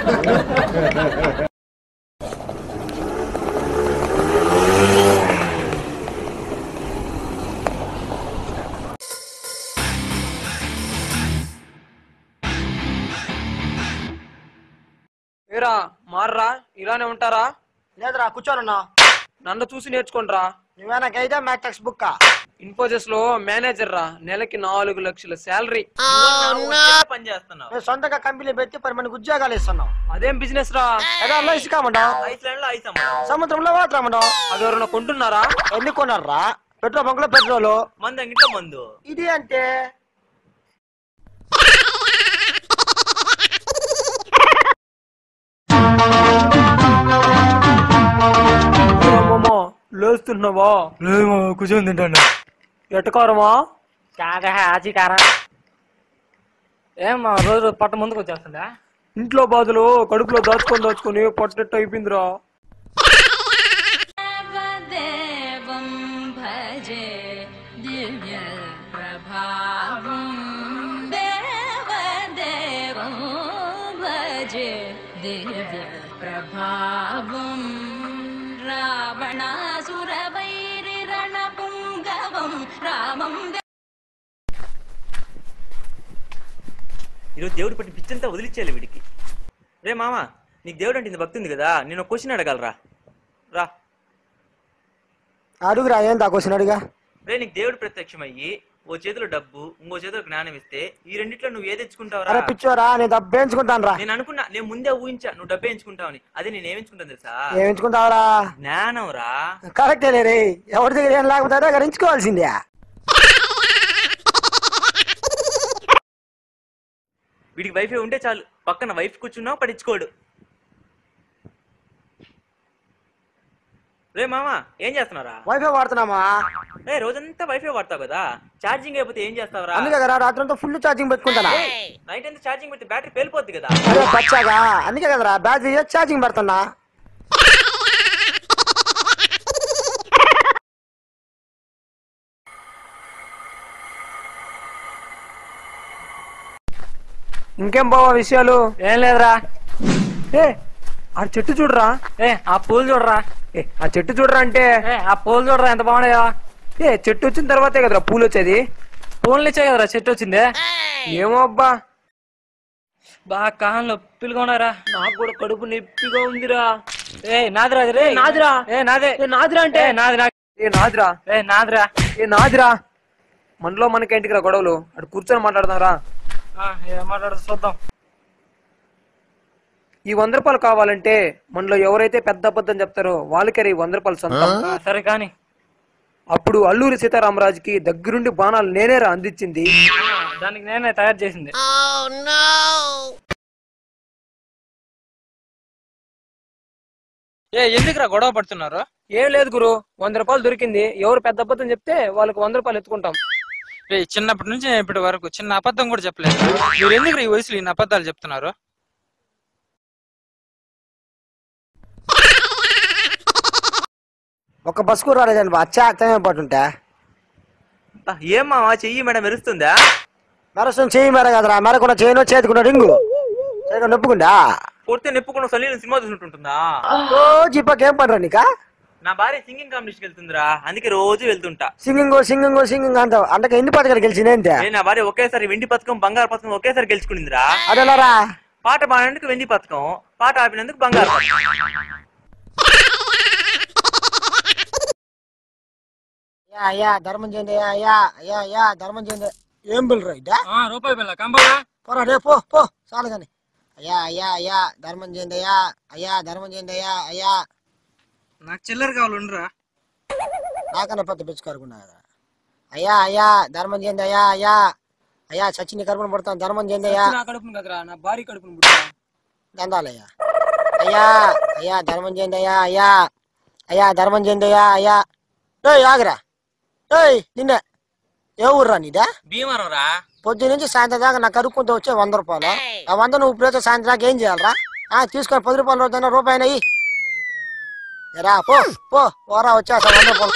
ఏరా మార్రా ఇలానే ఉంటారా? లేదురా కూర్చోనున్నా. నన్ను చూసి నేర్చుకోండిరా. నువ్వేనా గైదా మ్యాథ్ టెక్స్ట్ బుక్? ఇన్ఫోసిస్ లో మేనేజర్ రా, నెలకి 4 లక్షల శాలరీ. పని చేస్తున్నావు, సొంతంగా కంపెనీ పెట్టి 10 మందికి ఉద్యోగాలు ఇస్తున్నావు. అదేం బిజినెస్ రా? అదే ఇసుకామంటావు, ఐస్లాండ్ లో ఐస్ అమ్మడం, సముద్రంలో వాటర్ అమ్మడం. అది ఎవరన్నా కొంటున్నారా? ఎన్ని కొన్నారా? పెట్రోల్ బంక్ లో పెట్రోల్, మందు అంగిట్లో మందు. ఇది అంటే లేస్తున్నావా? కూర్చొని తింటాను. ఎటకారమా? కాదా ఆచికారా? ఏం రోజు పట్ట ముందుకు వచ్చేస్తుందా? ఇంట్లో బాధలు కడుపులో దాచుకొని పొట్టెట్టు అయిపోయిందిరా. ఈరోజు దేవుడు పట్టిన పిచ్చంతా వదిలిచ్చేయాలి వీడికి. రే మామ, నీకు దేవుడు అంటే ఇంత భక్తి ఉంది కదా, నేను ఒక క్వశ్చన్ అడగలరా? రా అడుగురా. ఏందా క్వశ్చన్ అడిగా? రే, నీకు దేవుడు ప్రత్యక్షమయ్యి ఓ చేతిలో డబ్బు, ఇంకో చేతిలో జ్ఞానం ఇస్తే ఈ రెండిట్లో నువ్వు ఏది ఎంచుకుంటావురా? అరే పిచ్చోరా, నేను డబ్బు ఎంచుకుంటాను రా. నేను అనుకున్నా, నేను ముందే ఊహించా నువ్వు డబ్బే ఎంచుకుంటావని. అదే నేను ఏమించుకుంటాను తెలుసా? ఏమించుకుంటావరా? జ్ఞానం రా. కరెక్టే లే రే, ఎవరి దగ్గర ఏం లేకపోతే దగ్గర ఎంచుకోవాల్సిందే. వీడికి వైఫై ఉంటే చాలు, పక్కన వైఫ్ కూర్చున్నావు పట్టించుకోడు. రే మామ, ఏం చేస్తున్నారా? వైఫై వాడుతున్నామా? రే, రోజంతా వైఫై వాడతావు కదా, ఛార్జింగ్ అయిపోతే ఏం చేస్తావరా? అందుకే కదా రాత్రంతా ఫుల్ ఛార్జింగ్ పెట్టుకుంటానా. నైట్ అంతా ఛార్జింగ్ పెడితే బ్యాటరీ పేలిపోద్ది కదా. అదే బచ్చాగా, అందుకే కదరా బ్యాటరీ ఛార్జింగ్ పెడుతున్నా. ఇంకేం బావా విషయాలు? ఏం లేదురా. ఏ ఆ చెట్టు చూడరా. ఆ పూలు చూడరా. ఆ చెట్టు చూడరా అంటే ఆ పూలు చూడరా ఎంత బాగున్నాయో. చెట్టు వచ్చిన తర్వాతే కదరా పూలు వచ్చేది. పూలు ఇచ్చే కదరా చెట్టు వచ్చింది. ఏమో అబ్బా, బాగా కాళ్ళు నొప్పిలుగా ఉన్నారా. నాకు కూడా కడుపు నొప్పిగా ఉందిరా. నాదిరా రే. నాదిరా. నాదే. నాదిరా అంటే నాది నాదిరా. నాదిరా. నాదిరా. మనలో మనకేంటికిరా గొడవలు? అటు కూర్చొని మాట్లాడదాం రా. మాట్లాడుతూ చూద్దాం. ఈ 100 రూపాయలు కావాలంటే మనలో ఎవరైతే పెద్ద అబద్ధం చెప్తారో వాళ్ళకే ఈ 100 రూపాయలు సొంతం. సరే కానీ అప్పుడు అల్లూరి సీతారామరాజుకి దగ్గరుండి బాణాలు నేనేరా అందించింది. దానికి నేనే తయారు చేసింది. ఎందుకురా గొడవ పడుతున్నారు? ఏం లేదు గురు, 100 రూపాయలు దొరికింది. ఎవరు పెద్ద అబద్ధం చెప్తే వాళ్ళకి 100 రూపాయలు ఎత్తుకుంటాం. చిన్నప్పటి నుంచి ఇప్పటి వరకు చిన్న అబద్ధం కూడా చెప్పలేదు. మీరు ఎందుకు ఈ వయసులో ఇన్ని అబద్ధాలు చెప్తున్నారు? ఒక బస్కు రాలేదండి అచ్చా పట్టుంటే. ఏం మామ, చెయ్యి మేడం మెరుస్తుందా? మెరసం చెయ్యి మేర కదరా, మెరకుండా చేయను చేతుకున్న రింగు నొప్పుకుందా. కొడితే నెప్పుకున్న సలీలు సినిమా చూసినట్టుంటుందా? రోజు ఇప్పకేం పడరా నీకా? నా భార్య సింగింగ్ కాంపిటీషన్ వెళ్తుందిరా, అందుకే రోజు వెళ్తుంటా. సింగింగ్ అంటావు. అంటే ఎన్ని పథకాలు గెలిచిందే? నా భార్య ఒకేసారి వెండి పథకం బంగారు పథకం ఒకేసారి గెలుచుకునిందిరా. అదేలారా, పాట పాడినందుకు వెండి పథకం, పాట ఆపినందుకు బంగారు పథకం. అయ్యా ధర్మం చేయండి. అయ్యా ధర్మం చేయండి. ఏం బిల్ రా ఇదా? రూపాయి బిల్ల కంబరా. పోరా రే, పో చాలు కానీ. అయ్యా ధర్మం చేయండి. అయ్యా ధర్మం చేయండి. అయ్యా నాకు చిల్లర కావాలండిరా. నాకన్నా పెద్ద పిచ్చుకారుకున్నా కదా. అయ్యా ధర్మం చేయండి. అయ్యా చచ్చి కడుపును పుడతాను. ధర్మం చేయండి. నా కడుపును కదరా, నా భార్య కడుపును పుట్టా. దండాలయ్యా. అయ్యా ధర్మం చేయండి. అయ్యా ధర్మం చేయండి. అయ్యా ఆగరా. నిన్న ఏ ఊర్రా నీదా? భీమవరం రా. పొద్దు నుంచి సాయంత్రం దాకా నాకు కడుక్కుంటూ వచ్చే 100 రూపాయలు. ఆ 100 నువ్వు ఇప్పుడు సాయంత్రం దాకా ఏం చేయాలరా? తీసుకొని 10 రూపాయలు రోజైనా రూపాయి రా. పోరా వచ్చేసా 100 రూపాయలు.